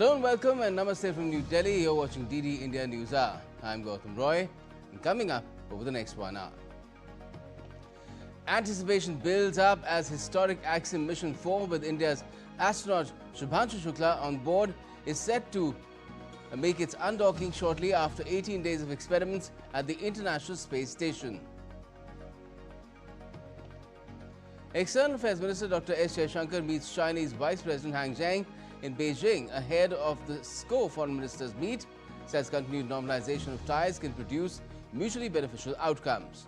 Hello and welcome and namaste from New Delhi. You're watching DD India Newshour. I'm Gautam Roy and coming up over the next 1 hour. Anticipation builds up as historic Axiom Mission 4 with India's astronaut Shubhanshu Shukla on board is set to make its undocking shortly after 18 days of experiments at the International Space Station. External Affairs Minister Dr. S. Jaishankar meets Chinese Vice President Han Zheng in Beijing ahead of the SCO Foreign Ministers meet, says continued normalization of ties can produce mutually beneficial outcomes.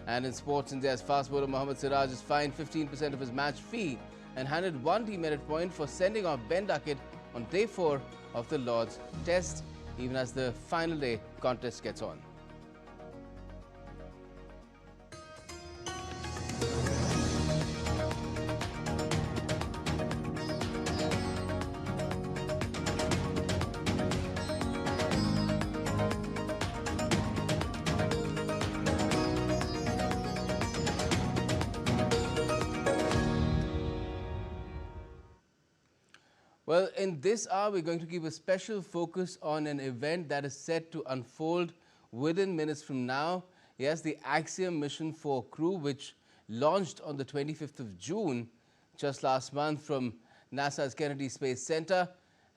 And in sports, India's fast bowler Mohammad Siraj is fined 15% of his match fee and handed one demerit point for sending off Ben Duckett on day 4 of the Lord's Test, even as the final day contest gets on. Well, in this hour, we're going to keep a special focus on an event that is set to unfold within minutes from now. Yes, the Axiom Mission 4 crew, which launched on the 25th of June, just last month from NASA's Kennedy Space Center,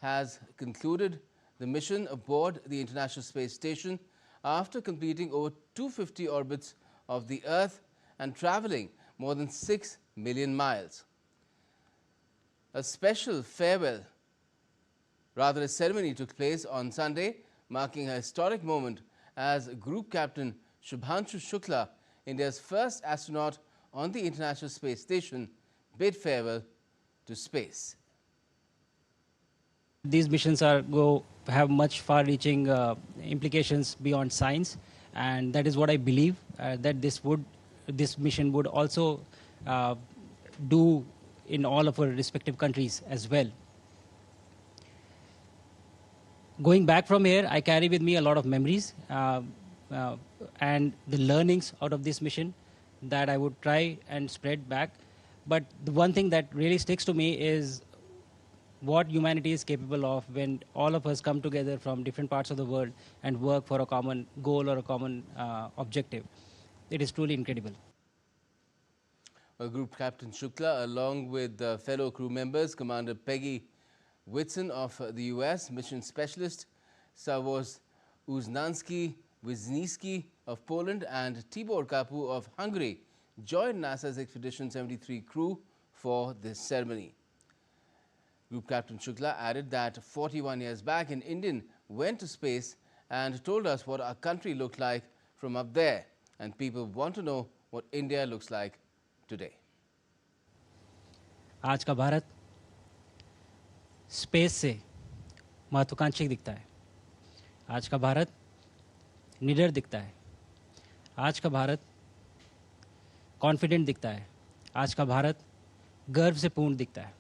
has concluded the mission aboard the International Space Station after completing over 250 orbits of the Earth and traveling more than 6 million miles. A special farewell, rather a ceremony, took place on Sunday, marking a historic moment as Group Captain Shubhanshu Shukla, India's first astronaut on the International Space Station, bid farewell to space. These missions have much far-reaching implications beyond science, and that is what I believe that this mission would also do in all of our respective countries as well. Going back from here, I carry with me a lot of memories and the learnings out of this mission that I would try and spread back. But the one thing that really sticks to me is what humanity is capable of when all of us come together from different parts of the world and work for a common goal or a common objective. It is truly incredible. Group Captain Shukla, along with fellow crew members, Commander Peggy Whitson of the US, Mission Specialist Slavoj Uznansky-Wisniewski of Poland, and Tibor Kapu of Hungary, joined NASA's Expedition 73 crew for this ceremony. Group Captain Shukla added that 41 years back, an Indian went to space and told us what our country looked like from up there, and people want to know what India looks like today. आज का Bharat space से महत्वाकांक्षी दिखता है. आज का भारत निडर दिखता है. आज का भारत कॉन्फिडेंट दिखता है. आज का भारत गर्व से पूर्ण दिखता है.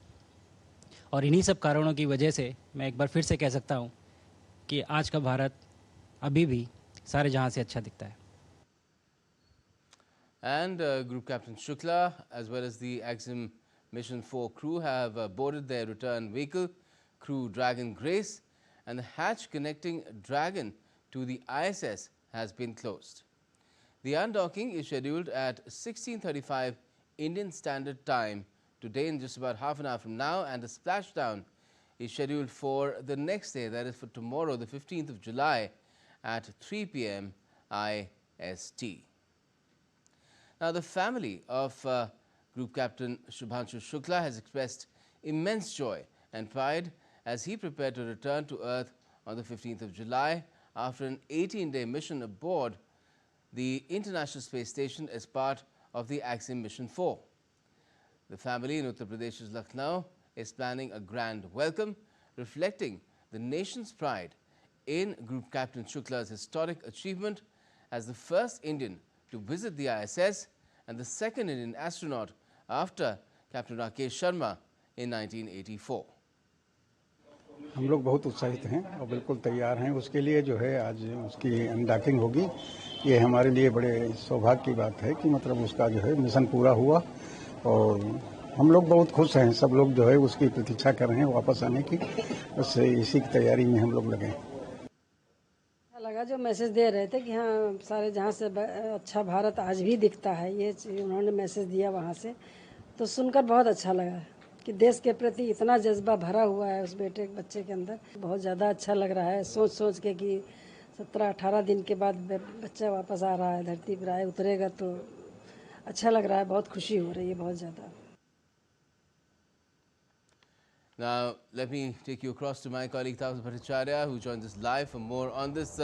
और इन्हीं सब कारणों की वजह से मैं एक बार फिर से कह सकता हूँ कि आज का भारत अभी भी सारे जहां से अच्छा दिखता है. And Group Captain Shukla, as well as the Axiom Mission 4 crew, have boarded their return vehicle, Crew Dragon Grace, and the hatch connecting Dragon to the ISS has been closed. The undocking is scheduled at 16:35 Indian Standard Time today, in just about half an hour from now, and the splashdown is scheduled for the next day, that is for tomorrow, the 15th of July at 3 p.m. IST. Now, the family of Group Captain Shubhanshu Shukla has expressed immense joy and pride as he prepared to return to Earth on the 15th of July after an 18-day mission aboard the International Space Station as part of the Axiom Mission 4. The family in Uttar Pradesh's Lucknow is planning a grand welcome, reflecting the nation's pride in Group Captain Shukla's historic achievement as the first Indian to visit the ISS and the second Indian astronaut after Captain Rakesh Sharma in 1984. हम लोग बहुत उत्साहित हैं और बिल्कुल तैयार हैं. उसके लिए जो है आज उसकी अनडॉकिंग होगी. ये हमारे लिए बड़े सौभाग्य की बात है कि मतलब उसका जो है मिशन पूरा हुआ और हम लोग बहुत खुश हैं, सब लोग जो है उसकी प्रतीक्षा कर रहे हैं वापस आने की, बस इसी की तैयारी में हम लोग लगे हैं। लगा जो मैसेज दे रहे थे कि हाँ सारे जहाँ से अच्छा भारत आज भी दिखता है, ये उन्होंने मैसेज दिया वहाँ से, तो सुनकर बहुत अच्छा लगा कि देश के प्रति इतना जज्बा भरा हुआ है उस बच्चे के अंदर। बहुत ज़्यादा अच्छा लग रहा है सोच सोच के कि 17-18 दिन के बाद बच्चा वापस आ रहा है, धरती पर आए उतरेगा, तो अच्छा लग रहा है, बहुत खुशी हो रही है बहुत ज़्यादा। Now, let me take you across to my colleague Tapas Bhattacharya, who joins us live for more on this.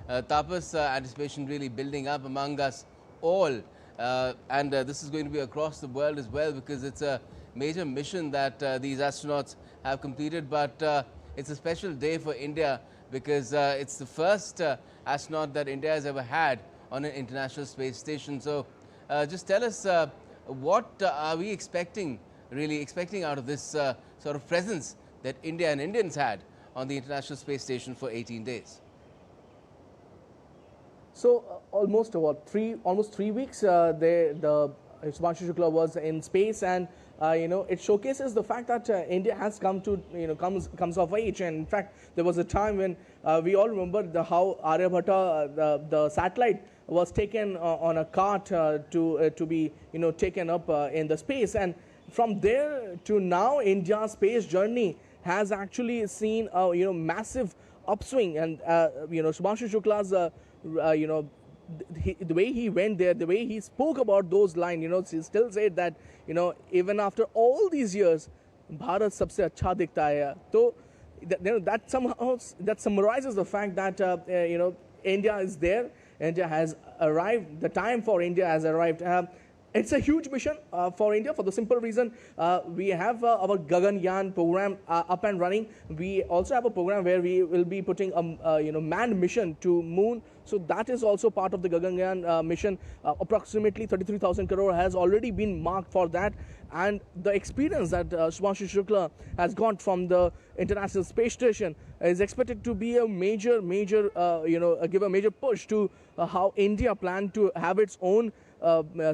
Tapas, anticipation really building up among us all, and this is going to be across the world as well, because it's a major mission that these astronauts have completed. But it's a special day for India because it's the first astronaut that India has ever had on an international space station. So, just tell us what are we really expecting out of this sort of presence that India and Indians had on the International Space Station for 18 days? So almost 3 weeks, the Subhanshu Shukla was in space, and it showcases the fact that India has comes of age. And in fact, there was a time when we all remember how Aryabhatta, the satellite, was taken on a cart to be taken up in the space. And from there to now, India's space journey has actually seen a massive upswing. And Subhanshu Shukla's the way he went there, the way he spoke about those lines, he still said that even after all these years, Bharat sabse acha dikhta hai. So that summarizes the fact that India is there. India has arrived. The time for India has arrived. It's a huge mission for India for the simple reason we have our Gaganyaan program up and running. We also have a program where we will be putting a manned mission to moon. So that is also part of the Gaganyaan mission. Approximately 33,000 crore has already been marked for that. And the experience that Subhanshu Shukla has got from the International Space Station is expected to be a major, give a major push to how India planned to have its own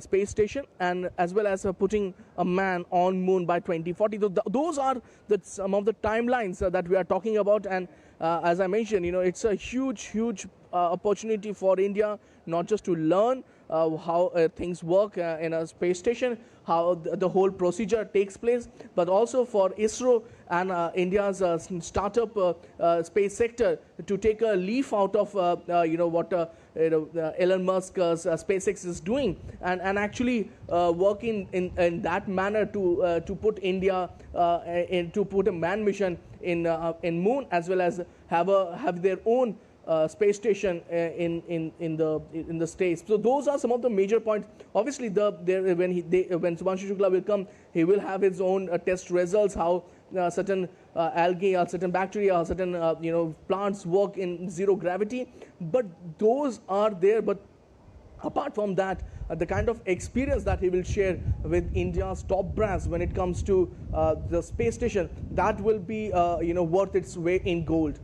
space station, and as well as putting a man on moon by 2040. Those are some of the timelines that we are talking about. And as I mentioned, it's a huge opportunity for India, not just to learn how things work in a space station, how the whole procedure takes place, but also for ISRO and India's startup space sector to take a leaf out of what Elon Musk's SpaceX is doing, and actually work in that manner to put India to put a manned mission in moon, as well as have their own space station in the States. So those are some of the major points. Obviously, when Subhanshu Shukla will come, he will have his own test results, how certain algae or certain bacteria or certain plants work in zero gravity. But those are there. But apart from that, the kind of experience that he will share with India's top brass when it comes to the space station, that will be worth its weight in gold.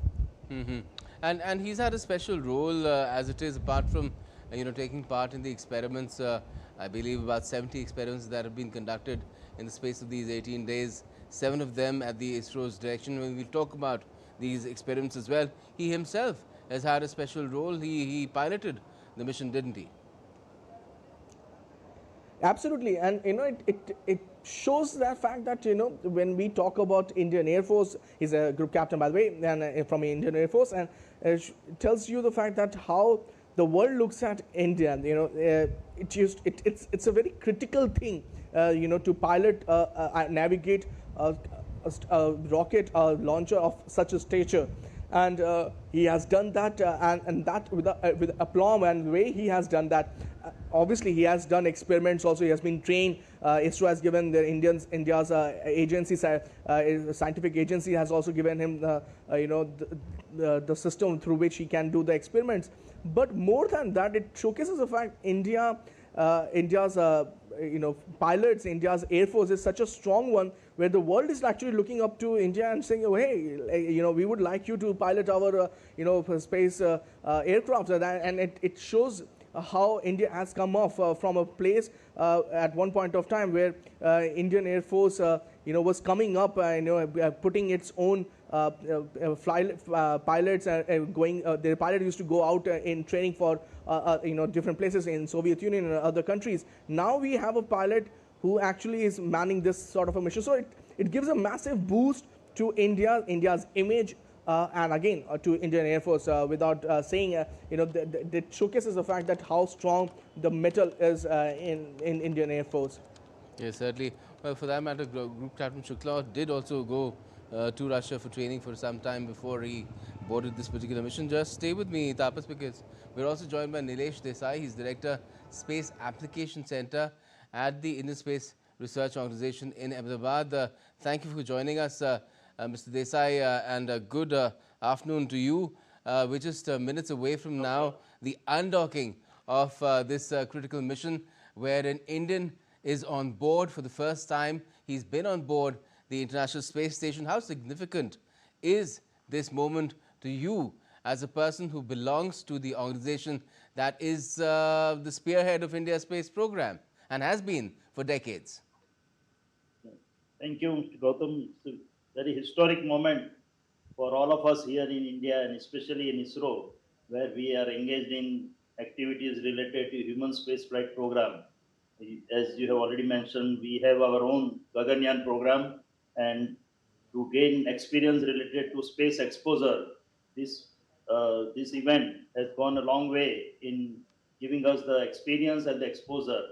Mm-hmm. And he's had a special role as it is, apart from taking part in the experiments. I believe about 70 experiments that have been conducted in the space of these 18 days. 7 of them at the ISRO's direction. When we talk about these experiments as well, he himself has had a special role. He piloted the mission, didn't he? Absolutely, and it shows that fact that when we talk about Indian Air Force, he's a group captain, by the way, and from Indian Air Force, and it tells you the fact that how the world looks at India. It's a very critical thing, to pilot, navigate a rocket launcher of such a stature. And he has done that, and that with aplomb, and the way he has done that. Obviously, he has done experiments also. He has been trained. ISRO has given India's agency, scientific agency has also given him the system through which he can do the experiments. But more than that, it showcases the fact India's pilots, India's Air Force is such a strong one, where the world is actually looking up to India and saying, oh, hey, we would like you to pilot our space aircraft, and it shows how India has come off from a place at one point of time where Indian Air Force, was coming up, putting its own pilots going. The pilot used to go out in training for different places in Soviet Union and other countries. Now we have a pilot who actually is manning this sort of a mission. So it gives a massive boost to India's image, and again to Indian Air Force. Without saying, that showcases the fact that how strong the metal is in Indian Air Force. Yes, certainly. Well, for that matter, Group Captain Shukla did also go to Russia for training for some time before he boarded this particular mission. Just stay with me, Tapas, because we're also joined by Nilesh Desai. He's Director, Space Application Center at the Indian Space Research Organization in Ahmedabad. Thank you for joining us, Mr. Desai, and good afternoon to you. We're just minutes away from now the undocking of this critical mission, where an Indian is on board for the first time. He's been on board the International Space Station. How significant is this moment to you as a person who belongs to the organization that is the spearhead of India's space program and has been for decades? Thank you, Mr. Gautam. It's a very historic moment for all of us here in India, and especially in ISRO, where we are engaged in activities related to human space flight program. As you have already mentioned, we have our own Gaganyaan program, and to gain experience related to space exposure, this event has gone a long way in giving us the experience and the exposure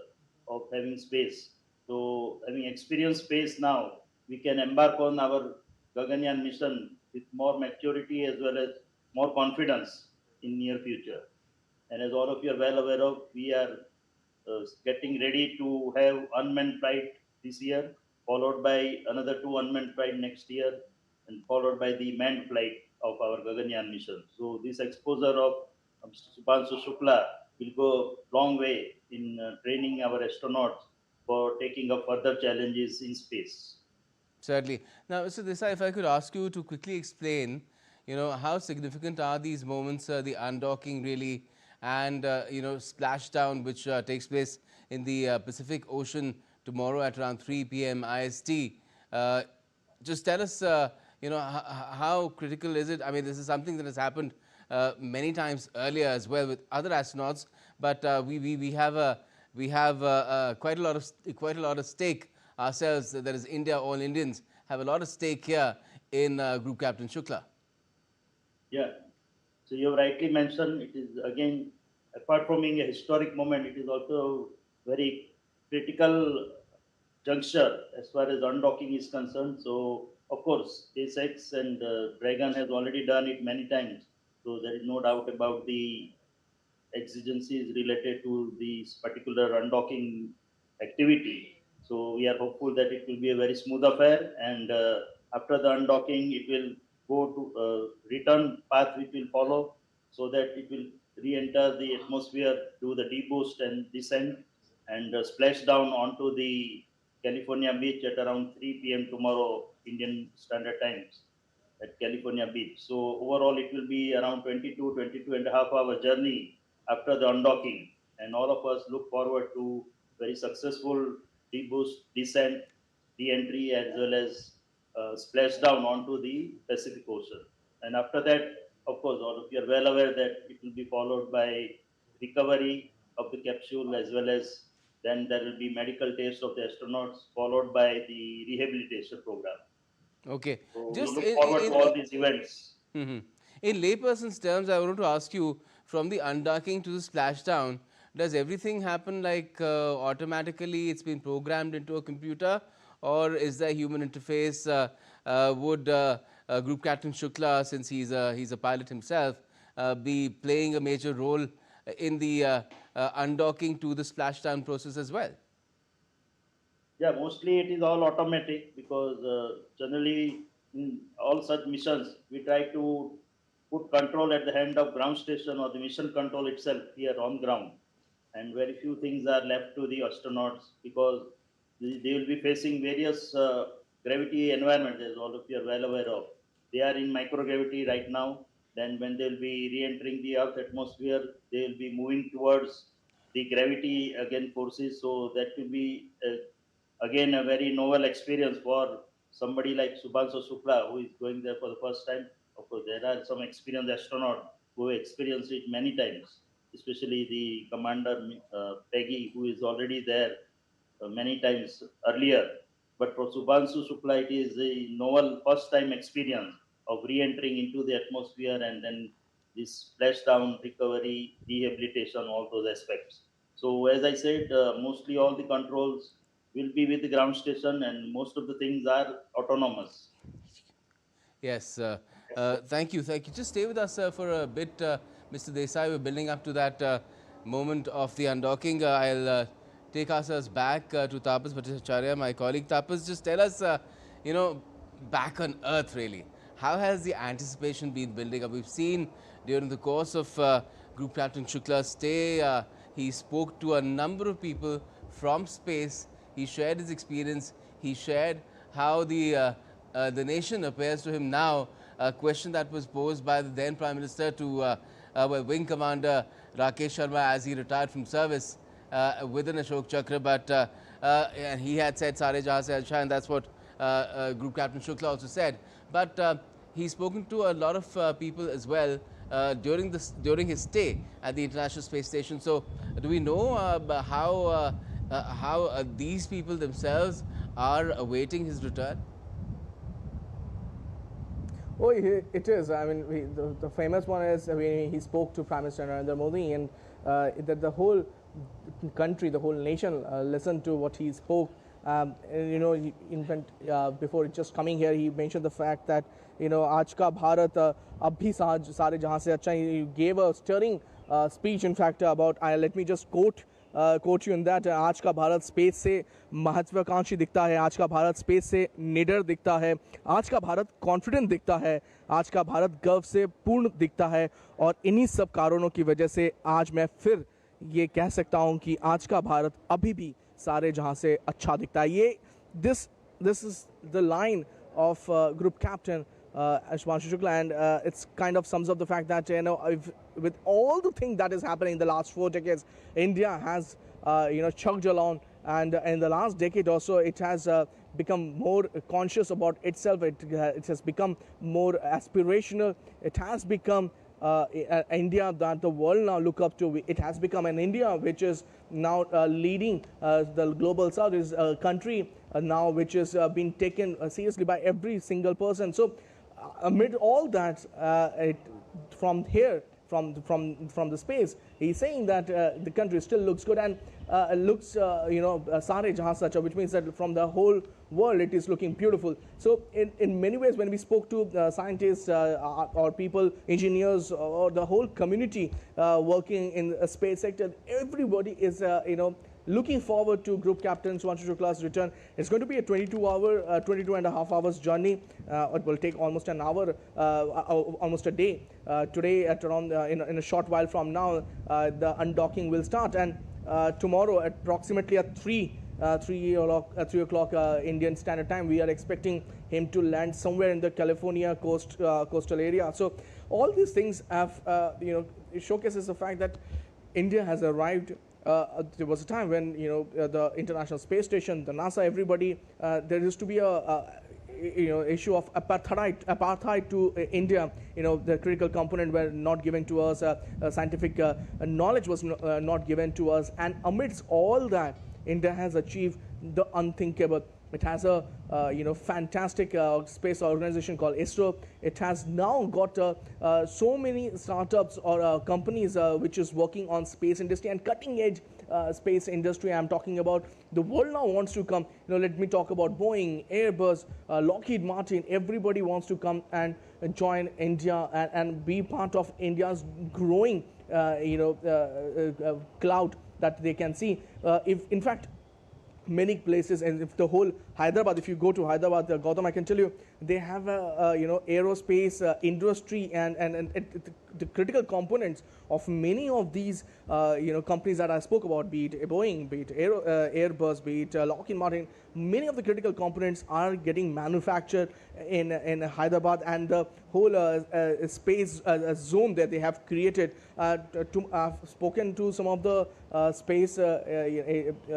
of having space. So, having experienced space now, we can embark on our Gaganyaan mission with more maturity as well as more confidence in near future. And as all of you are well aware of, we are getting ready to have unmanned flight this year, followed by another 2 unmanned flight next year, and followed by the manned flight of our Gaganyaan mission. So this exposure of Mr. Subhanshu Shukla will go a long way in training our astronauts for taking up further challenges in space. Certainly. Now, Mr. Desai, if I could ask you to quickly explain, how significant are these moments, the undocking really, and, splashdown, which takes place in the Pacific Ocean tomorrow at around 3 p.m. IST. Just tell us, how critical is it? I mean, this is something that has happened many times earlier as well with other astronauts, but we have quite a lot of stake ourselves. That is, India, all Indians have a lot of stake here in Group Captain Shukla. Yeah. So you rightly mentioned, it is again, apart from being a historic moment, it is also very critical juncture as far as undocking is concerned. So of course, SpaceX and Dragon has already done it many times. So there is no doubt about the exigencies related to this particular undocking activity. So we are hopeful that it will be a very smooth affair, and after the undocking, it will go to return path which will follow, so that it will re-enter the atmosphere, do the deboost and descent, and splash down onto the California beach at around 3 p.m. tomorrow Indian Standard Times at California beach. So overall, it will be around 22 and a half hour journey after the undocking, and all of us look forward to very successful deboost, descent, re-entry, as well as splashdown onto the Pacific Ocean. And after that, of course, all of you are well aware that it will be followed by recovery of the capsule, as well as then there will be medical tests of the astronauts, followed by the rehabilitation program. Okay. So Just we look forward to all these events. In layperson's terms, I wanted to ask you, from the undocking to the splashdown, does everything happen like automatically? It's been programmed into a computer, or is there human interface? Would Group Captain Shukla, since he's a pilot himself, be playing a major role in the undocking to the splashdown process as well? Yeah, mostly it is all automatic, because generally in all such missions, we try to put control at the hand of ground station or the mission control itself here on ground. And very few things are left to the astronauts, because they will be facing various gravity environments, as all of you are well aware of. They are in microgravity right now. Then when they will be re-entering the Earth atmosphere, they will be moving towards the gravity again forces. So that will be again a very novel experience for somebody like Subhanshu Shukla, who is going there for the first time. Of course, there are some experienced astronauts who experienced it many times, especially the commander Peggy, who is already there many times earlier. But for Subhanshu Shukla, it is a novel first time experience of re-entering into the atmosphere and then this splashdown, recovery, rehabilitation, all those aspects. So as I said, mostly all the controls will be with the ground station and most of the things are autonomous. Yes, thank you, thank you. Just stay with us for a bit, Mr. Desai. We're building up to that moment of the undocking. I'll take ourselves back to Tapas Bhattacharya, my colleague. Tapas, just tell us, you know, back on Earth, really. How has the anticipation been building up? We've seen during the course of Group Captain Shukla's stay, he spoke to a number of people from space. He shared his experience. He shared how the nation appears to him now. A question that was posed by the then Prime Minister to Wing Commander Rakesh Sharma as he retired from service with an Ashok Chakra, but and he had said Sare Jahan Se Acha, and that's what Group Captain Shukla also said. But he's spoken to a lot of people as well during his stay at the International Space Station. So, do we know how these people themselves are awaiting his return? Oh, it is. I mean, the famous one is, I mean, he spoke to Prime Minister Narendra Modi, and that the whole country, the whole nation listened to what he spoke. And, you know, in fact, before just coming here, he mentioned the fact that, you know, Aaj ka Bharat ab bhi sare jahan se acha. He gave a stirring speech, in fact, about, let me just quote you in that, आज का Bharat space से महत्वाकांक्षी दिखता है, आज का Bharat space से निडर दिखता है, आज का भारत कॉन्फिडेंट दिखता है, आज का भारत गर्व से पूर्ण दिखता है, और इन्हीं सब कारणों की वजह से आज मैं फिर ये कह सकता हूँ कि आज का भारत अभी भी सारे जहां से अच्छा दिखता है. ये this is the line of Group Captain Subhanshu Shukla, and it's kind of sums up the fact that, you know, with all the things that is happening in the last 4 decades, India has chugged along, and in the last decade or so, it has become more conscious about itself. It has become more aspirational. It has become India that the world now look up to. It has become an India which is now leading the global south. Is a country now which is being taken seriously by every single person. So amid all that, from here, from the space, he's saying that the country still looks good and looks sare jahan se acha, which means that from the whole world it is looking beautiful. So in many ways, when we spoke to scientists or people, engineers, or the whole community working in the space sector, everybody is looking forward to Group Captain Subhanshu Shukla's return. It's going to be a 22 and a half hours journey. It will take almost an hour, almost a day. Today, at around in a short while from now, the undocking will start, and tomorrow, at approximately at 3 o'clock Indian Standard Time, we are expecting him to land somewhere in the California coastal area. So all these things have it showcases the fact that India has arrived. There was a time when the International Space Station, the NASA, everybody, there used to be a issue of apartheid to India. The critical component were not given to us. Scientific knowledge was not given to us. And amidst all that, India has achieved the unthinkable. It has a fantastic space organization called ISRO. It has now got so many startups or companies which is working on space industry and cutting edge space industry. I'm talking about the world now wants to come. Let me talk about Boeing, Airbus, Lockheed Martin. Everybody wants to come and join India and be part of India's growing cloud that they can see. If in fact many places, and if the whole Hyderabad, if you go to Hyderabad, Gautam, I can tell you, they have a aerospace industry and the critical components of many of these companies that I spoke about, be it Boeing, be it Airbus, be it Lockheed Martin. Many of the critical components are getting manufactured in Hyderabad, and the whole space zone that they have created. I've spoken to some of the space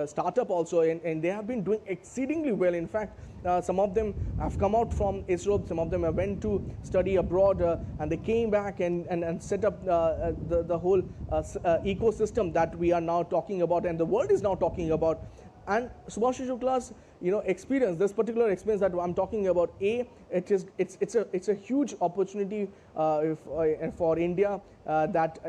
startup also, and they have been doing exceedingly well. In fact, some of them have come out from ISRO, some of them have went to study abroad, and they came back and set up the whole ecosystem that we are now talking about, and the world is now talking about. And Subhash Shukla's experience, this particular experience that I'm talking about, it's a huge opportunity for India that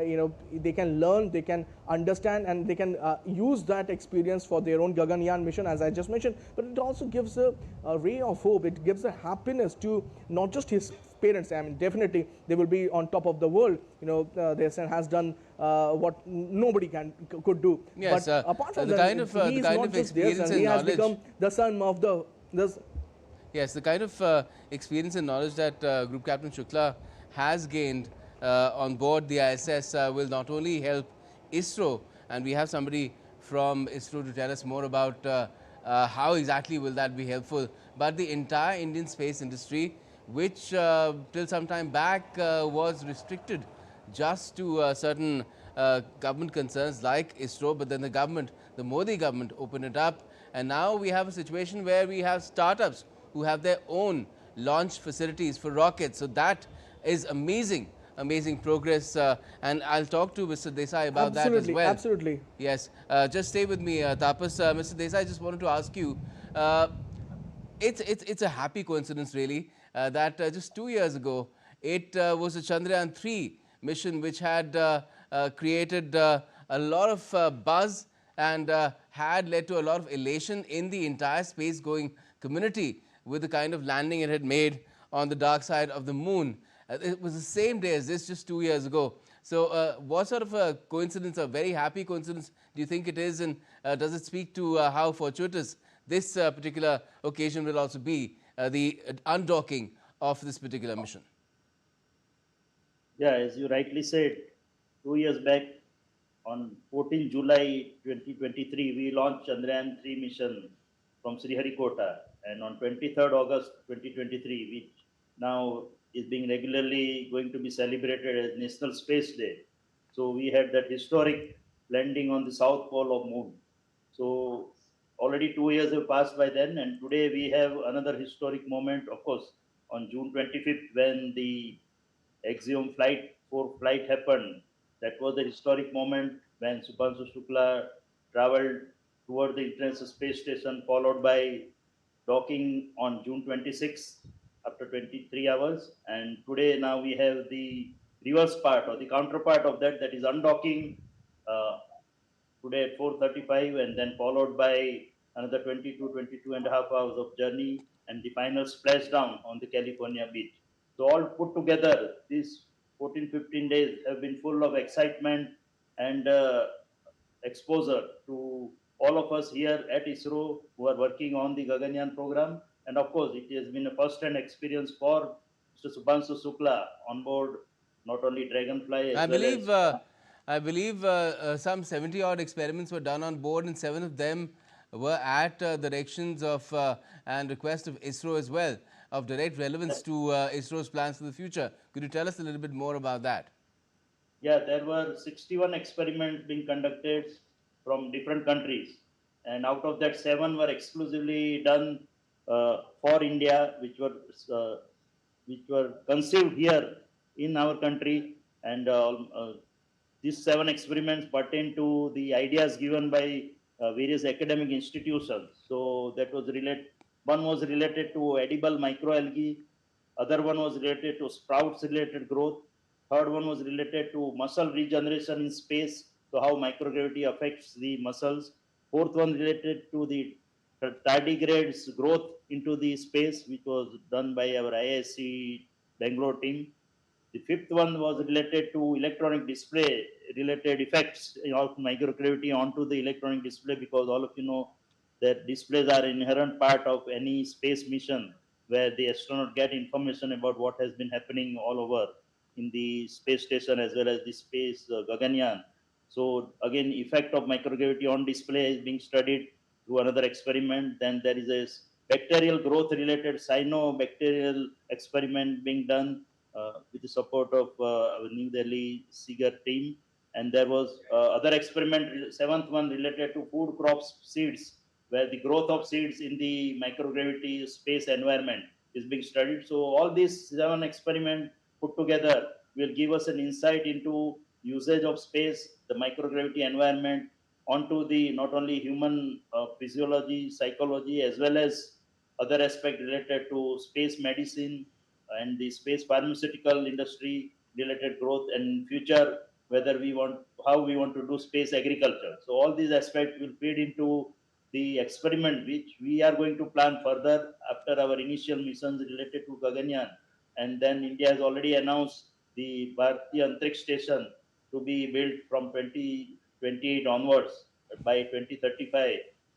they can learn, they can understand, and they can use that experience for their own Gaganyaan mission, as I just mentioned. But it also gives a ray of hope. It gives a happiness to not just his parents. I mean, definitely they will be on top of the world. Their son has done what nobody could do. Yes, but apart from the that, kind of he is not just their experience son. and He has knowledge. become the son of this. Yes, the kind of experience and knowledge that Group Captain Shukla has gained on board the ISS will not only help ISRO, and we have somebody from ISRO to tell us more about how exactly will that be helpful, but the entire Indian space industry, which till some time back was restricted just to certain government concerns like ISRO, but then the Modi government opened it up, and now we have a situation where we have startups who have their own launch facilities for rockets. So that is amazing, amazing progress, and I'll talk to Mr. Desai about that as well. Absolutely. Yes, just stay with me, Tapas. Mr. Desai, I just wanted to ask you, it's a happy coincidence really that just 2 years ago, it was the Chandrayaan 3 mission which had created a lot of buzz and had led to a lot of elation in the entire space-going community with the kind of landing it had made on the dark side of the moon. It was the same day as this, just 2 years ago. So what sort of a coincidence, a very happy coincidence, do you think it is, and does it speak to how fortuitous this particular occasion will also be, the undocking of this particular mission? Yeah, as you rightly said, 2 years back, on 14 July 2023, we launched Chandrayaan 3 mission from Sriharikota, and on 23rd August 2023, which now is being regularly going to be celebrated as National Space Day. So we had that historic landing on the south pole of moon. So already 2 years have passed by then, and today we have another historic moment, of course, on June 25th, when the Axiom Flight 4 flight happened. That was the historic moment when Subhanshu Shukla traveled toward the International Space Station, followed by docking on June 26 after 23 hours. And today, now we have the reverse part or the counterpart of that, that is undocking today at 4:35, and then followed by another 22 and a half hours of journey, and the final splashdown on the California beach. So all put together, these 14, 15 days have been full of excitement and exposure to all of us here at ISRO who are working on the Gaganyaan program. And of course, it has been a first-hand experience for Mr. Subhanshu Shukla on board not only Dragonfly as I believe some 70 odd experiments were done on board, and 7 of them were at directions of and request of ISRO as well, of direct relevance to ISRO's plans for the future. Could you tell us a little bit more about that? Yeah, there were 61 experiments being conducted from different countries, and out of that, 7 were exclusively done for India, which were conceived here in our country, and these 7 experiments pertain to the ideas given by various academic institutions. So that was related. One was related to edible microalgae. Other one was related to sprouts-related growth. Third one was related to muscle regeneration in space. So how microgravity affects the muscles. Fourth one related to the tardigrades growth into the space, which was done by our IISc Bangalore team. The fifth one was related to electronic display related effects of microgravity onto the electronic display, because all of you know that displays are an inherent part of any space mission where the astronaut get information about what has been happening all over. in the space station as well as the space Gaganyaan. So again, effect of microgravity on display is being studied through another experiment. Then there is a bacterial growth related cyanobacterial experiment being done with the support of our New Delhi Seeger team. And there was other experiment, seventh one related to food crops seeds, where the growth of seeds in the microgravity space environment is being studied. So all these 7 experiments put together will give us an insight into usage of space, the microgravity environment, onto the not only human physiology, psychology, as well as other aspects related to space medicine and the space pharmaceutical industry related growth and future, whether we want, how we want to do space agriculture. So all these aspects will feed into the experiment which we are going to plan further after our initial missions related to Gaganyaan. And then India has already announced the Bharati Antariksh Station to be built from 2028 onwards. By 2035,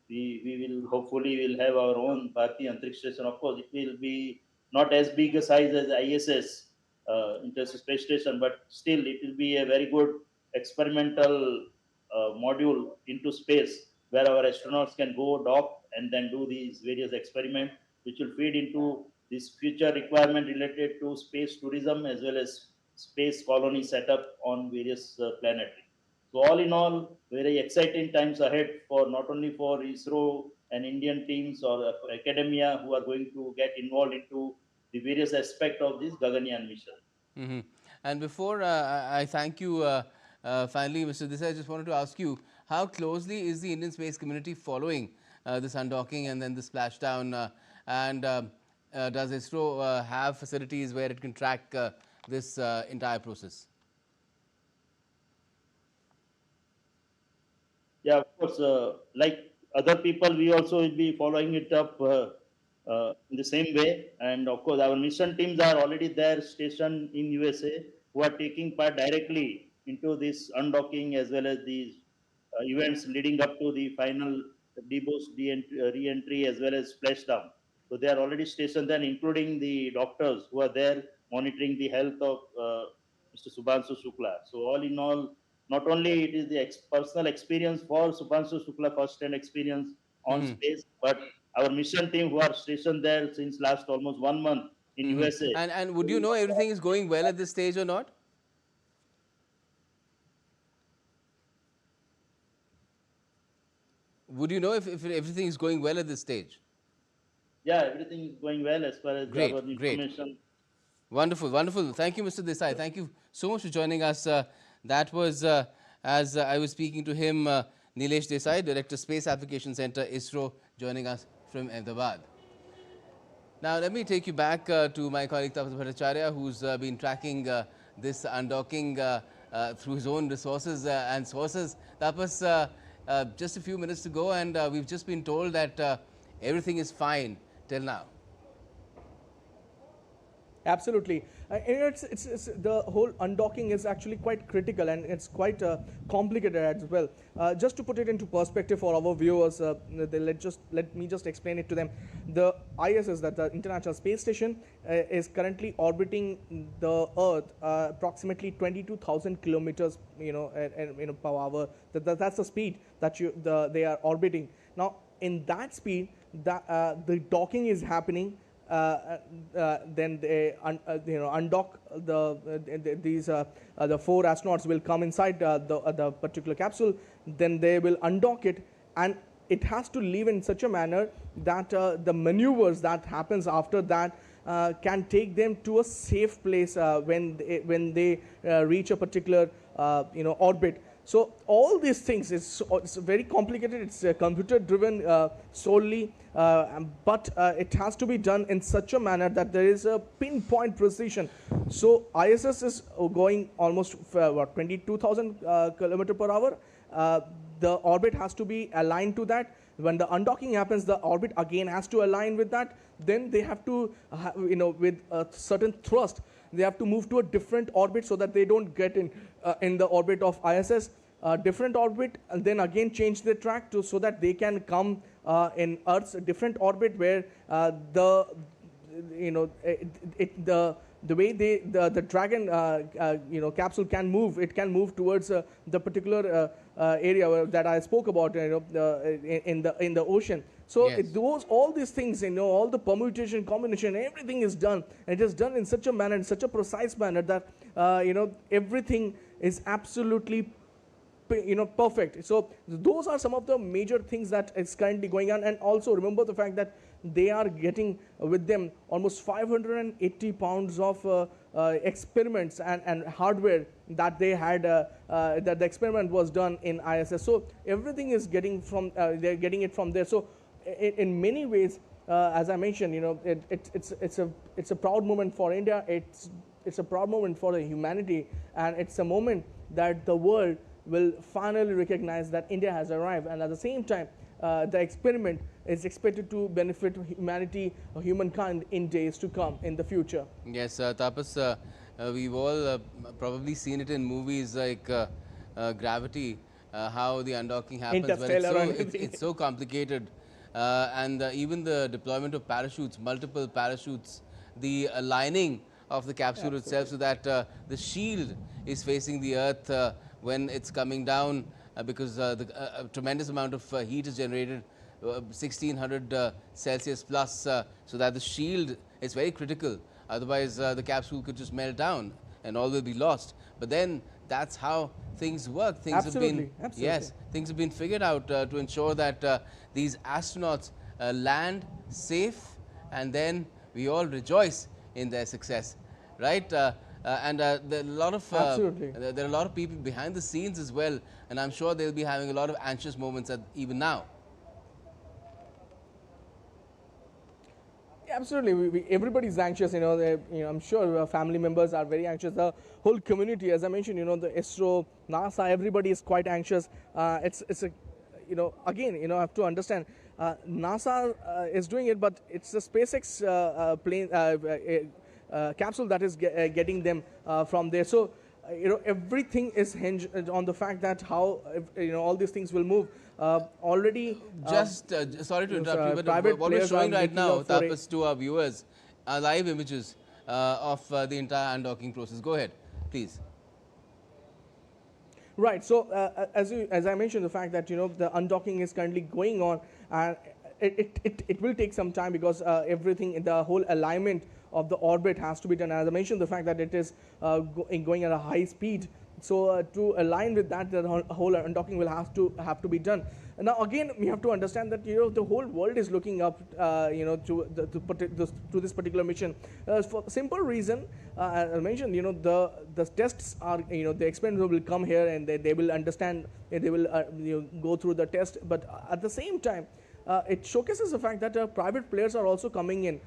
we will hopefully will have our own Bharati Antariksh Station. Of course, it will be not as big a size as ISS, International Space Station, but still it will be a very good experimental module into space where our astronauts can go dock and then do these various experiments, which will feed into this future requirement related to space tourism as well as space colony setup on various planets. So all in all, very exciting times ahead for not only for ISRO and Indian teams or academia who are going to get involved into the various aspects of this Gaganyaan mission. Mm-hmm. And before I thank you, finally, Mr. Desai, I just wanted to ask you, how closely is the Indian space community following this undocking and then the splashdown? And does ISRO have facilities where it can track this entire process? Yeah, of course. Like other people, we also will be following it up in the same way. And of course, our mission teams are already there, stationed in USA, who are taking part directly into this undocking as well as these events leading up to the final deboost, re-entry as well as splashdown. So they are already stationed there, including the doctors who are there monitoring the health of Mr. Subhanshu Shukla. So all in all, not only it is the personal experience for Subhanshu Shukla, first-hand experience on space, but our mission team who are stationed there since last almost 1 month in USA. And would you know everything is going well at this stage or not? Would you know if everything is going well at this stage? Yeah, everything is going well as far as our information. Great. Wonderful, wonderful. Thank you, Mr. Desai. Thank you so much for joining us. That was, as I was speaking to him, Nilesh Desai, Director, Space Application Center, ISRO, joining us from Ahmedabad. Now, let me take you back to my colleague Tapas Bhattacharya, who's been tracking this undocking through his own resources and sources. Tapas, just a few minutes to go, and we've just been told that everything is fine till now. Absolutely. It's the whole undocking is actually quite critical, and it's quite complicated as well. Just to put it into perspective for our viewers, let me just explain it to them. The ISS, that the International Space Station, is currently orbiting the Earth approximately 22,000 kilometers, per hour. That's the speed that they are orbiting. Now, in that speed, the docking is happening. Then they undock the 4 astronauts will come inside the particular capsule. Then they will undock it, and it has to leave in such a manner that the maneuvers that happens after that can take them to a safe place when they reach a particular orbit. So all these things, it's very complicated. It's computer driven solely, but it has to be done in such a manner that there is a pinpoint precision. So ISS is going almost 22,000 kilometer per hour. The orbit has to be aligned to that. When the undocking happens, the orbit again has to align with that. Then they have to, with a certain thrust, they have to move to a different orbit so that they don't get in the orbit of ISS. Different orbit, and then again change the track so that they can come in Earth's different orbit where the way the Dragon capsule can move, it can move towards the particular area that I spoke about, in the ocean. So Yes. all these things, all the permutation, combination, everything is done. And it is done in such a manner, in such a precise manner that everything is absolutely perfect. So those are some of the major things that is currently going on. And also remember the fact that they are getting with them almost 580 pounds of experiments and hardware that they had, that the experiment was done in ISS. So everything is getting from, they're getting it from there. So in many ways, as I mentioned, it's a proud moment for India. It's a proud moment for the humanity, and it's a moment that the world will finally recognize that India has arrived. And at the same time, the experiment is expected to benefit humanity or humankind in days to come in the future. Yes, Tapas, we've all probably seen it in movies like Gravity, how the undocking happens. Interstellar, It's so complicated. And even the deployment of parachutes, multiple parachutes, the aligning of the capsule itself so that the shield is facing the Earth when it's coming down, because a tremendous amount of heat is generated, 1600 Celsius plus, so that the shield is very critical. Otherwise, the capsule could just melt down and all will be lost. But then that's how things work. Things have been, yes, things have been figured out to ensure that these astronauts land safe, and then we all rejoice in their success, right? There are a lot of people behind the scenes as well, and I'm sure they'll be having a lot of anxious moments even now. Absolutely, everybody's anxious. I'm sure family members are very anxious. The whole community, as I mentioned, the ISRO, NASA, everybody is quite anxious. It's a, again, I have to understand. NASA is doing it, but it's the SpaceX plane capsule that is getting them from there. So everything is hinged on the fact that how all these things will move. Already, sorry to interrupt you, but what we're showing right now, Tapas, to our viewers, are live images of the entire undocking process. Go ahead, please. Right. So as I mentioned, the fact that the undocking is currently going on, and it will take some time because everything, the whole alignment of the orbit has to be done. As I mentioned, the fact that it is going at a high speed. So to align with that, the whole undocking will have to be done. And now again, we have to understand that the whole world is looking up to this particular mission for simple reason. As I mentioned, the tests are the experiments will come here and they will understand. They will go through the test. But at the same time, it showcases the fact that private players are also coming in.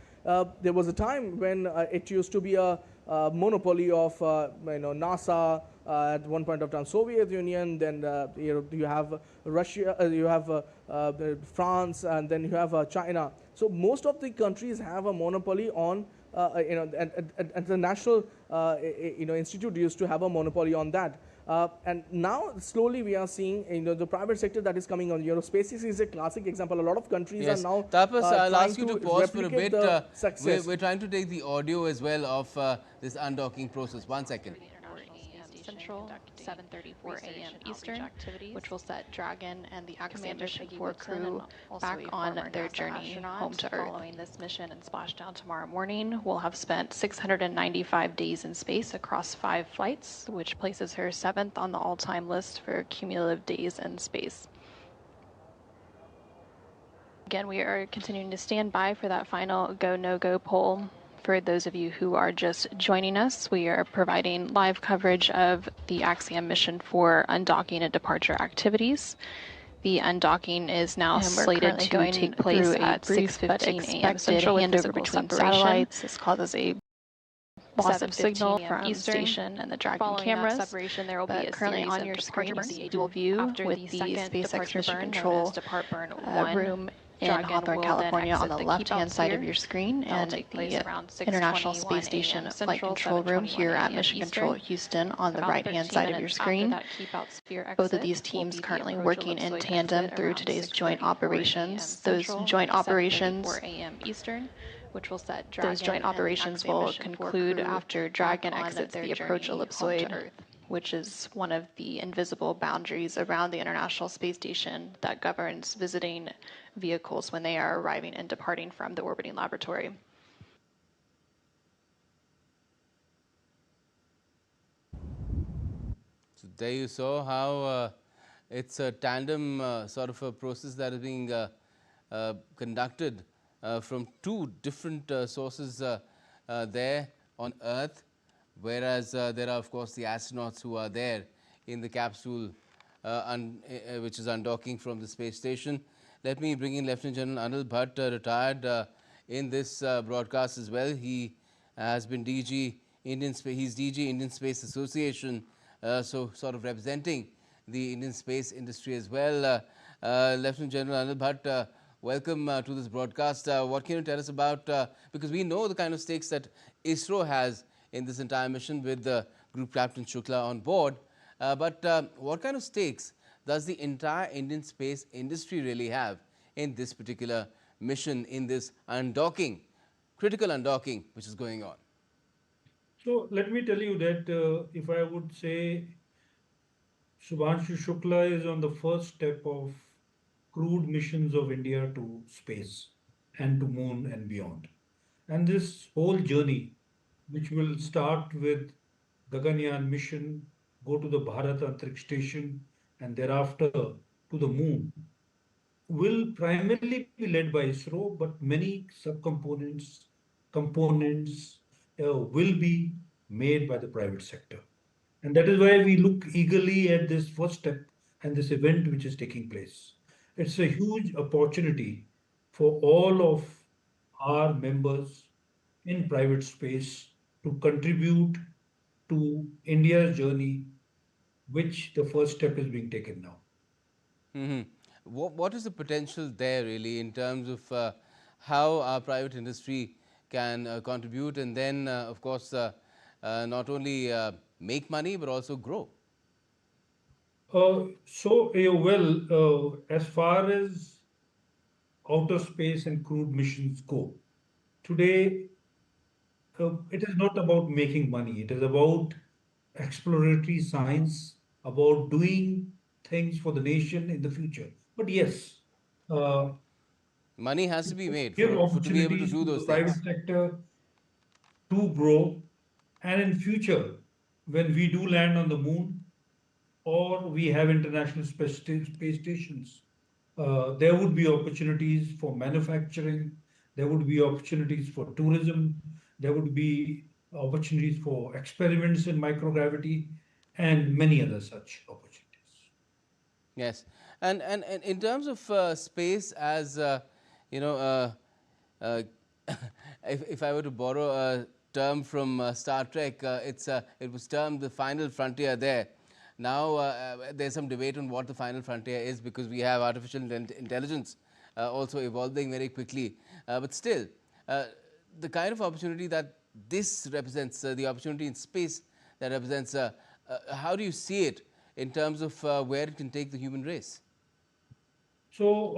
There was a time when it used to be a monopoly of NASA. At one point of time, Soviet Union, then you have Russia, you have France, and then you have China. So most of the countries have a monopoly on, and the national institute used to have a monopoly on that. And now slowly we are seeing the private sector that is coming on. SpaceX is a classic example. A lot of countries are now Tapas, I'll ask you to pause for a bit. We're trying to take the audio as well of this undocking process. 1 second. Central, 7:34 a.m. Eastern, which will set Dragon and the Axiom Mission 4 crew back on their journey home to Earth. Following this mission and splashdown tomorrow morning, we'll have spent 695 days in space across 5 flights, which places her 7th on the all-time list for cumulative days in space. Again, we are continuing to stand by for that final go, no-go poll. For those of you who are just joining us, we are providing live coverage of the Axiom Mission for undocking and departure activities. The undocking is now slated to take place at 6:15 a.m. Central, handover between satellites. This causes a loss of signal from Eastern station and the Dragon cameras. Separation, there will be currently on your screen you see a dual view with the SpaceX Mission Control room in Hawthorne, California on the left-hand side of your screen, and the International Space Station Flight Control Room here at Mission Control Houston on the right-hand side of your screen. Both of these teams currently working in tandem through today's joint operations. Those joint operations which will set those joint operations will conclude after Dragon exits the approach ellipsoid, which is one of the invisible boundaries around the International Space Station that governs visiting vehicles when they are arriving and departing from the orbiting laboratory. So there you saw how it's a tandem sort of a process that is being conducted from two different sources there on Earth, whereas there are of course the astronauts who are there in the capsule which is undocking from the space station. Let me bring in Lieutenant General Anil Bhatt, retired in this broadcast as well. He has been DG Indian Space. He's DG Indian Space Association, so sort of representing the Indian space industry as well. Lieutenant General Anil Bhatt, welcome to this broadcast. What can you tell us about, because we know the kind of stakes that ISRO has in this entire mission with Group Captain Shukla on board, but what kind of stakes does the entire Indian space industry really have in this particular mission, in this undocking, critical undocking which is going on? So let me tell you that if I would say Subhanshu Shukla is on the first step of crewed missions of India to space and to moon and beyond. And this whole journey, which will start with Gaganyaan mission, go to the Bharat Antariksh Station, and thereafter to the moon, will primarily be led by ISRO, but many subcomponents components will be made by the private sector. And that is why we look eagerly at this first step and this event which is taking place. It's a huge opportunity for all of our members in private space to contribute to India's journey, which the first step is being taken now. What is the potential there really in terms of how our private industry can contribute and then, of course, not only make money but also grow? As far as outer space and crewed missions go, today it is not about making money. It is about exploratory science, about doing things for the nation in the future. But yes, money has to be made give to be able to opportunities do to those the private things. sector to grow, and in future, when we do land on the moon or we have international space stations, there would be opportunities for manufacturing, there would be opportunities for tourism, there would be opportunities for experiments in microgravity, and many other such opportunities. Yes, and in terms of space, as you know, if I were to borrow a term from Star Trek, it was termed the final frontier there. Now there's some debate on what the final frontier is because we have artificial intelligence also evolving very quickly. But still, the kind of opportunity that this represents, the opportunity in space that represents, how do you see it in terms of where it can take the human race? So,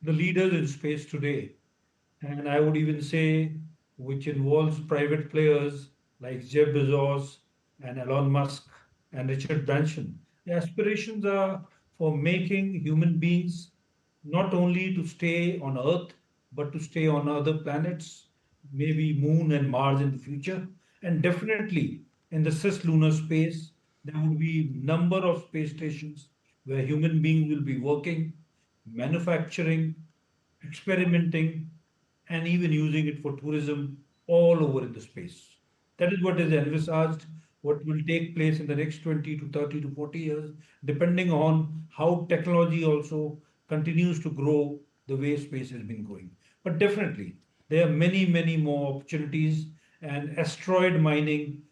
the leaders in space today, and I would even say which involves private players like Jeff Bezos and Elon Musk and Richard Branson. The aspirations are for making human beings not only to stay on Earth, but to stay on other planets, maybe Moon and Mars in the future. And definitely in the cislunar space, there will be number of space stations where human beings will be working, manufacturing, experimenting, and even using it for tourism all over in the space. That is what is envisaged, what will take place in the next 20 to 30 to 40 years, depending on how technology also continues to grow the way space has been growing. But definitely, there are many, many more opportunities, and asteroid mining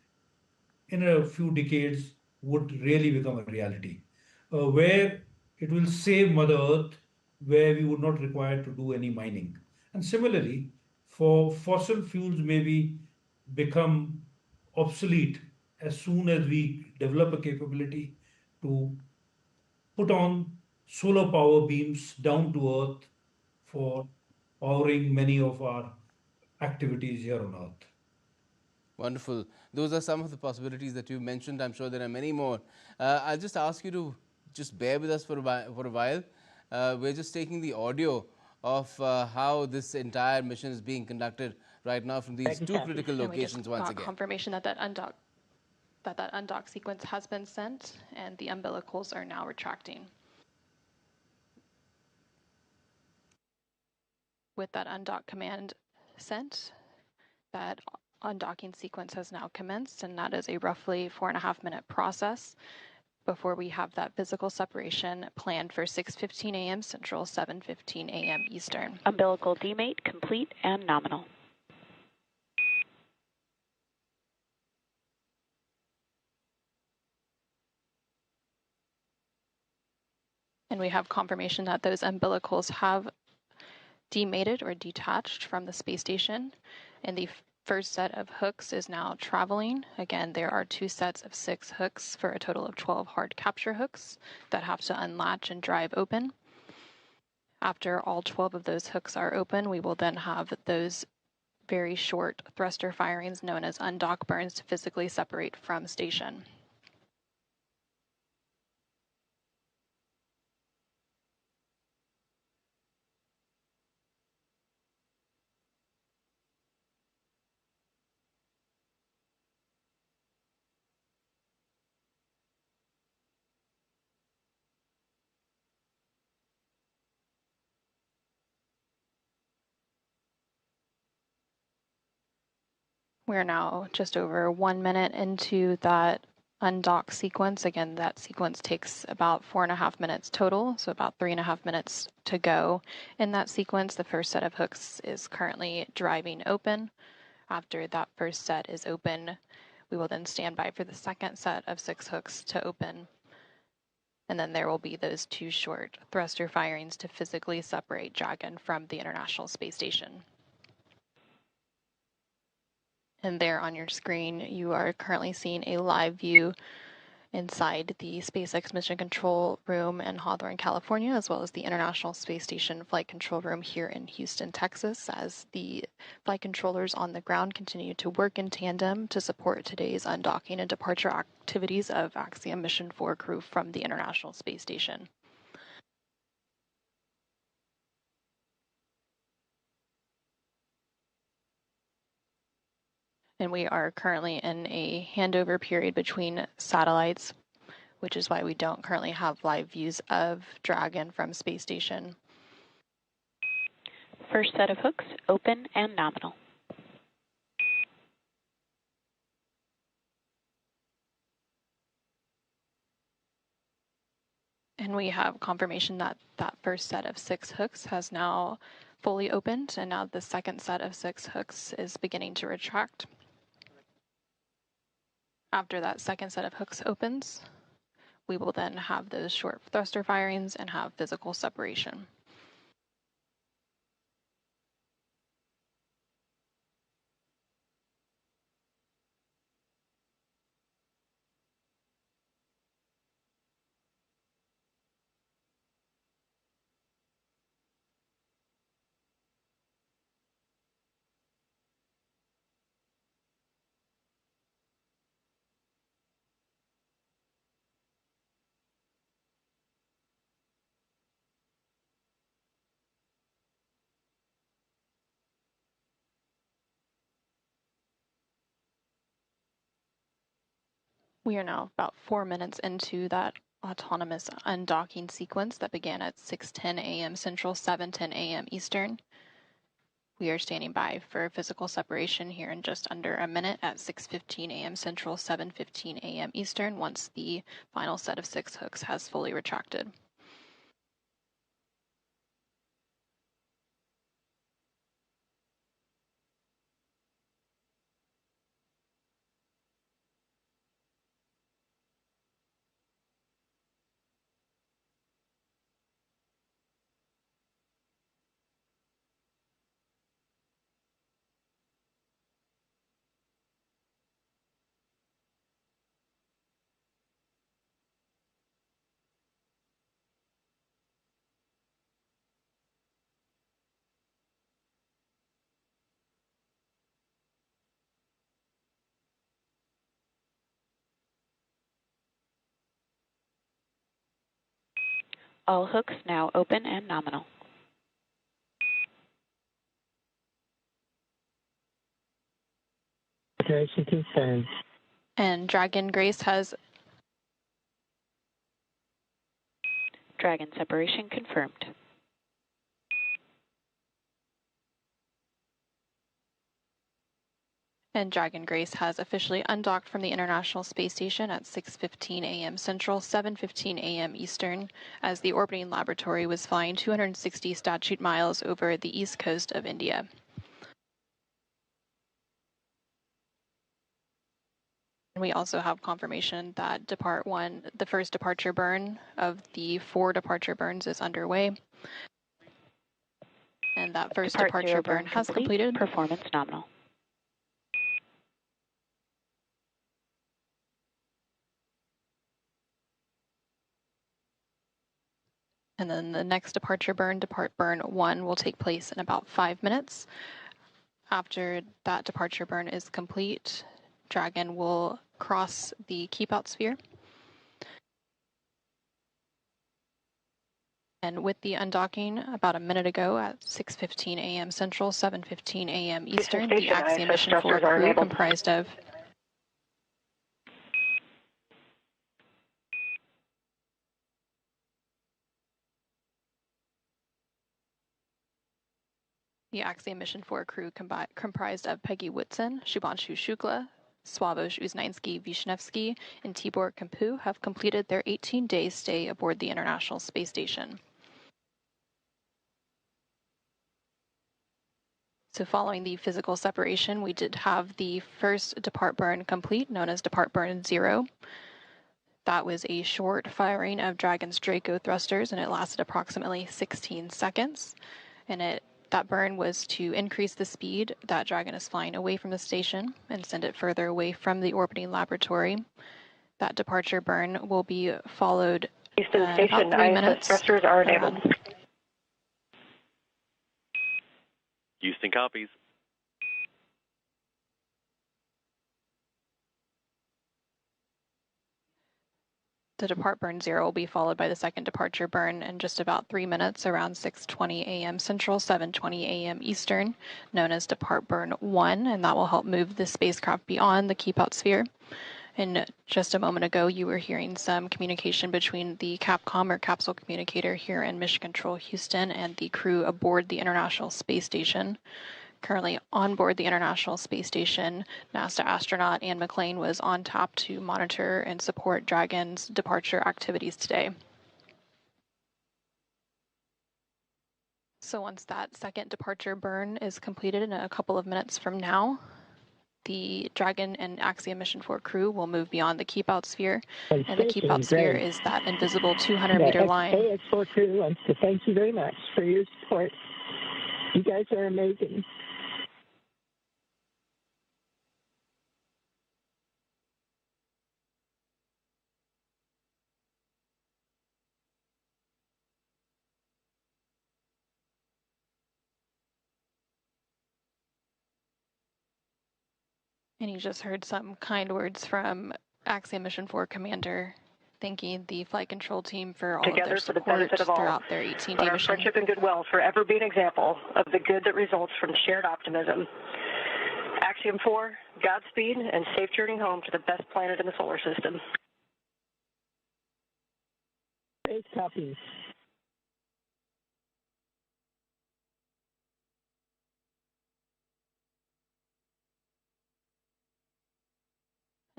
in a few decades would really become a reality, where it will save Mother Earth, where we would not require to do any mining. And similarly, for fossil fuels maybe become obsolete as soon as we develop a capability to put on solar power beams down to Earth for powering many of our activities here on Earth. Wonderful. Those are some of the possibilities that you mentioned. I'm sure there are many more. I'll just ask you to just bear with us for a while. We're just taking the audio of how this entire mission is being conducted right now from these two critical locations once again. Confirmation that that undock sequence has been sent, and the umbilicals are now retracting. With that undock command sent, that undocking sequence has now commenced, and that is a roughly 4.5-minute process before we have that physical separation planned for 6:15 a.m. Central, 7:15 a.m. Eastern. Umbilical demate complete and nominal. And we have confirmation that those umbilicals have demated or detached from the space station, and the first set of hooks is now traveling. Again, there are 2 sets of 6 hooks for a total of 12 hard capture hooks that have to unlatch and drive open. After all 12 of those hooks are open, we will then have those very short thruster firings known as undock burns to physically separate from station. We're now just over 1 minute into that undock sequence. Again, that sequence takes about 4.5 minutes total, so about 3.5 minutes to go. In that sequence, the first set of hooks is currently driving open. After that first set is open, we will then stand by for the second set of 6 hooks to open. And then there will be those 2 short thruster firings to physically separate Dragon from the International Space Station. And there on your screen, you are currently seeing a live view inside the SpaceX Mission Control Room in Hawthorne, California, as well as the International Space Station Flight Control Room here in Houston, Texas, as the flight controllers on the ground continue to work in tandem to support today's undocking and departure activities of Axiom Mission 4 crew from the International Space Station. And we are currently in a handover period between satellites, which is why we don't currently have live views of Dragon from space station. First set of hooks open and nominal. And we have confirmation that that first set of 6 hooks has now fully opened, and now the second set of 6 hooks is beginning to retract. After that second set of hooks opens, we will then have those short thruster firings and have physical separation. We are now about 4 minutes into that autonomous undocking sequence that began at 6:10 a.m. Central, 7:10 a.m. Eastern. We are standing by for physical separation here in just under a minute at 6:15 a.m. Central, 7:15 a.m. Eastern, once the final set of 6 hooks has fully retracted. All hooks now open and nominal. Separation confirmed. And Dragon Grace has Dragon separation confirmed. And Dragon Grace has officially undocked from the International Space Station at 6:15 a.m. Central, 7:15 a.m. Eastern, as the orbiting laboratory was flying 260 statute miles over the east coast of India. And we also have confirmation that the first departure burn of the 4 departure burns is underway. And that first departure burn has completed. Performance nominal. And then the next departure burn, Depart Burn 1, will take place in about 5 minutes. After that departure burn is complete, Dragon will cross the keep out sphere. And with the undocking about a minute ago at 6:15 a.m. Central, 7:15 a.m. Eastern, the Axiom Mission 4 crew comprised of the Axiom Mission 4 crew comprised of Peggy Whitson, Shubhanshu Shukla, Sławosz Uznański-Wisniewski, and Tibor Kampu have completed their 18-day stay aboard the International Space Station. So following the physical separation, we did have the first depart burn complete, known as Depart Burn 0. That was a short firing of Dragon's Draco thrusters, and it lasted approximately 16 seconds. And that burn was to increase the speed that Dragon is flying away from the station and send it further away from the orbiting laboratory. That departure burn will be followed East of the station, about 3 ISS minutes. thrusters are enabled. Houston copies. The depart burn 0 will be followed by the second departure burn in just about 3 minutes, around 6:20 a.m. Central, 7:20 a.m. Eastern, known as depart burn 1, and that will help move the spacecraft beyond the keep out sphere. And just a moment ago, you were hearing some communication between the CAPCOM or capsule communicator here in Mission Control Houston and the crew aboard the International Space Station. Currently on board the International Space Station, NASA astronaut Anne McClain was on tap to monitor and support Dragon's departure activities today. So once that second departure burn is completed in a couple of minutes from now, the Dragon and Axiom Mission 4 crew will move beyond the keep out sphere, and the keep out sphere is that invisible 200-meter line. AX4 crew wants to thank you very much for your support. You guys are amazing. And you just heard some kind words from Axiom Mission 4 Commander thanking the flight control team for all of their support throughout their 18-day mission. Friendship and goodwill forever be an example of the good that results from shared optimism. Axiom 4, Godspeed and safe journey home to the best planet in the solar system. Space copies.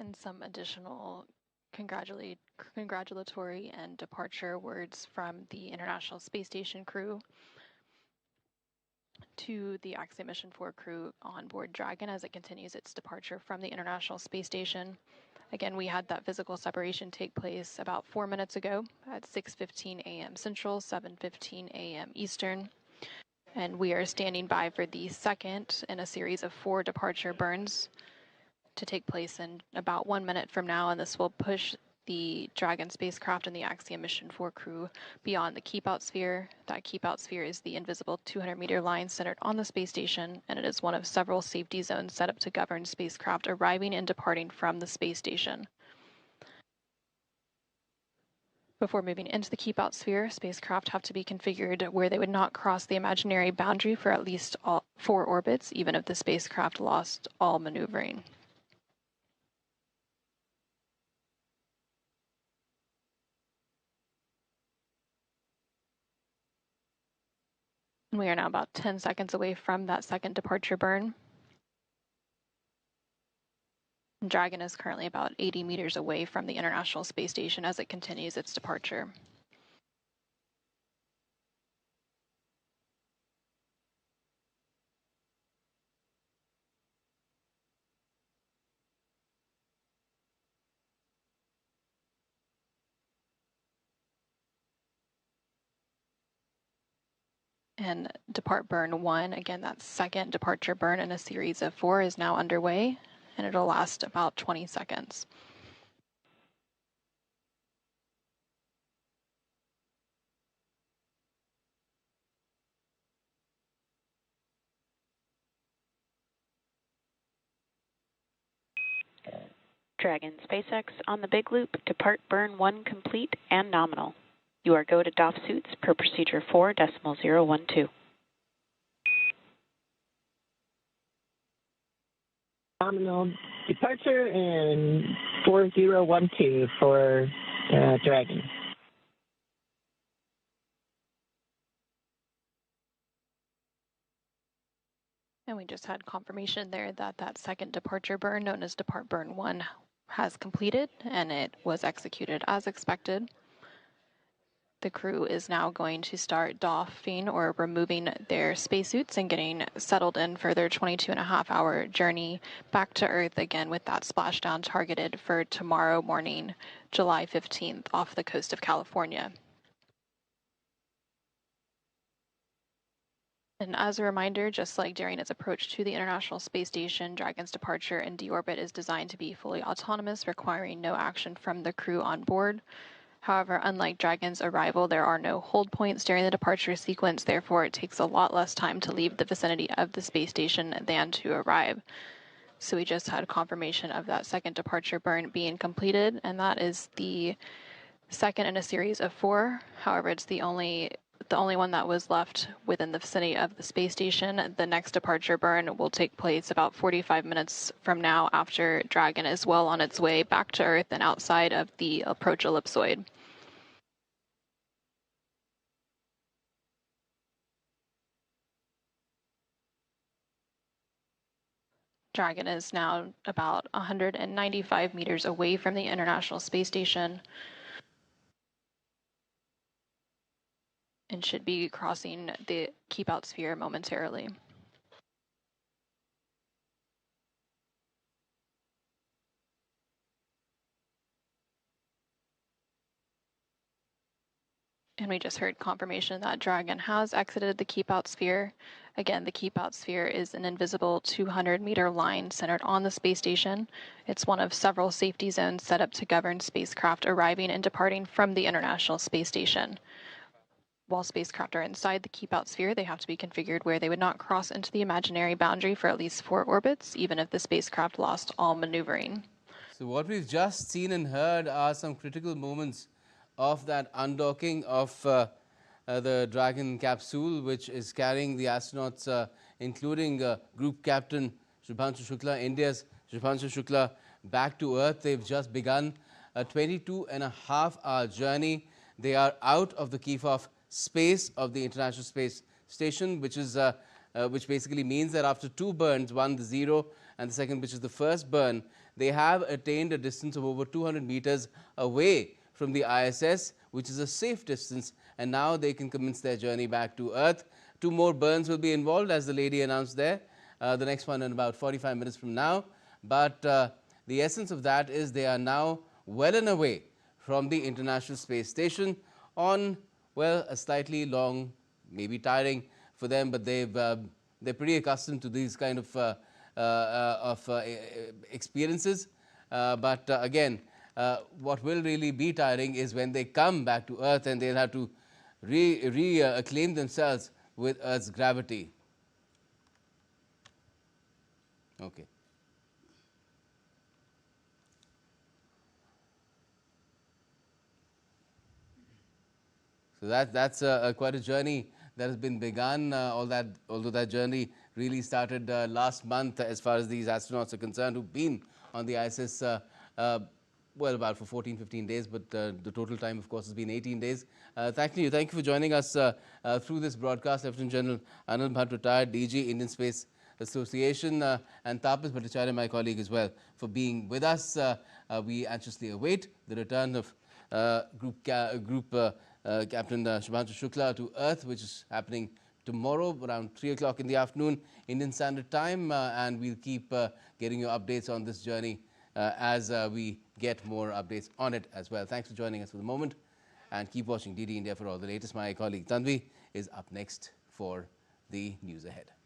And some additional congratulatory and departure words from the International Space Station crew to the Axiom Mission 4 crew on board Dragon as it continues its departure from the International Space Station. Again, we had that physical separation take place about 4 minutes ago at 6:15 a.m. Central, 7:15 a.m. Eastern. And we are standing by for the second in a series of 4 departure burns to take place in about 1 minute from now, and this will push the Dragon spacecraft and the Axiom Mission 4 crew beyond the keep out sphere. That keep out sphere is the invisible 200-meter line centered on the space station, and it is one of several safety zones set up to govern spacecraft arriving and departing from the space station. Before moving into the keep out sphere, spacecraft have to be configured where they would not cross the imaginary boundary for at least 4 orbits, even if the spacecraft lost all maneuvering. And we are now about 10 seconds away from that second departure burn. Dragon is currently about 80 meters away from the International Space Station as it continues its departure. And depart burn 1, again, that second departure burn in a series of 4 is now underway, and it'll last about 20 seconds. Dragon SpaceX on the big loop, depart burn 1 complete and nominal. You are go to doff suits per procedure 4.012. Nominal departure and 4012 for Dragon. And we just had confirmation there that that second departure burn, known as depart burn 1, has completed, and it was executed as expected. The crew is now going to start doffing or removing their spacesuits and getting settled in for their 22.5-hour journey back to Earth, again with that splashdown targeted for tomorrow morning, July 15th, off the coast of California. And as a reminder, just like during its approach to the International Space Station, Dragon's departure in deorbit is designed to be fully autonomous, requiring no action from the crew on board. However, unlike Dragon's arrival, there are no hold points during the departure sequence, therefore it takes a lot less time to leave the vicinity of the space station than to arrive. So we just had confirmation of that second departure burn being completed, and that is the second in a series of 4. However, it's the only one that was left within the vicinity of the space station. The next departure burn will take place about 45 minutes from now, after Dragon is well on its way back to Earth and outside of the approach ellipsoid. Dragon is now about 195 meters away from the International Space Station and should be crossing the keep out sphere momentarily. And we just heard confirmation that Dragon has exited the keep out sphere. Again, the keep out sphere is an invisible 200-meter line centered on the space station. It's one of several safety zones set up to govern spacecraft arriving and departing from the International Space Station. While spacecraft are inside the keep out sphere, they have to be configured where they would not cross into the imaginary boundary for at least 4 orbits, even if the spacecraft lost all maneuvering. So what we've just seen and heard are some critical moments of that undocking of the Dragon capsule, which is carrying the astronauts, including Group Captain Shubhanshu Shukla, India's Shubhanshu Shukla, back to Earth. They've just begun a 22.5-hour journey. They are out of the keep-off space of the International Space Station, which basically means that after 2 burns, one the 0 and the second, which is the first burn, they have attained a distance of over 200 meters away from the ISS, which is a safe distance, and now they can commence their journey back to Earth. 2 more burns will be involved, as the lady announced there, the next one in about 45 minutes from now. But the essence of that is they are now well and away from the International Space Station on, well, a slightly long, maybe tiring for them, but they're pretty accustomed to these kind of experiences. But again, what will really be tiring is when they come back to Earth and they'll have to acclaim themselves with Earth's gravity. Okay. So that's quite a journey that has been begun. Although that journey really started last month, as far as these astronauts are concerned, who've been on the ISS. Well, about for 14, 15 days, but the total time, of course, has been 18 days. Thank you for joining us through this broadcast. Lieutenant General Anil Bhatt, retired DG, Indian Space Association, and Tapas Bhattacharya, my colleague as well, for being with us. We anxiously await the return of Group Captain Shubhanshu Shukla to Earth, which is happening tomorrow around 3 o'clock in the afternoon, Indian Standard Time, and we'll keep getting you updates on this journey as we get more updates on it as well. Thanks for joining us for the moment, and keep watching DD India for all the latest. My colleague Tanvi is up next for the news ahead.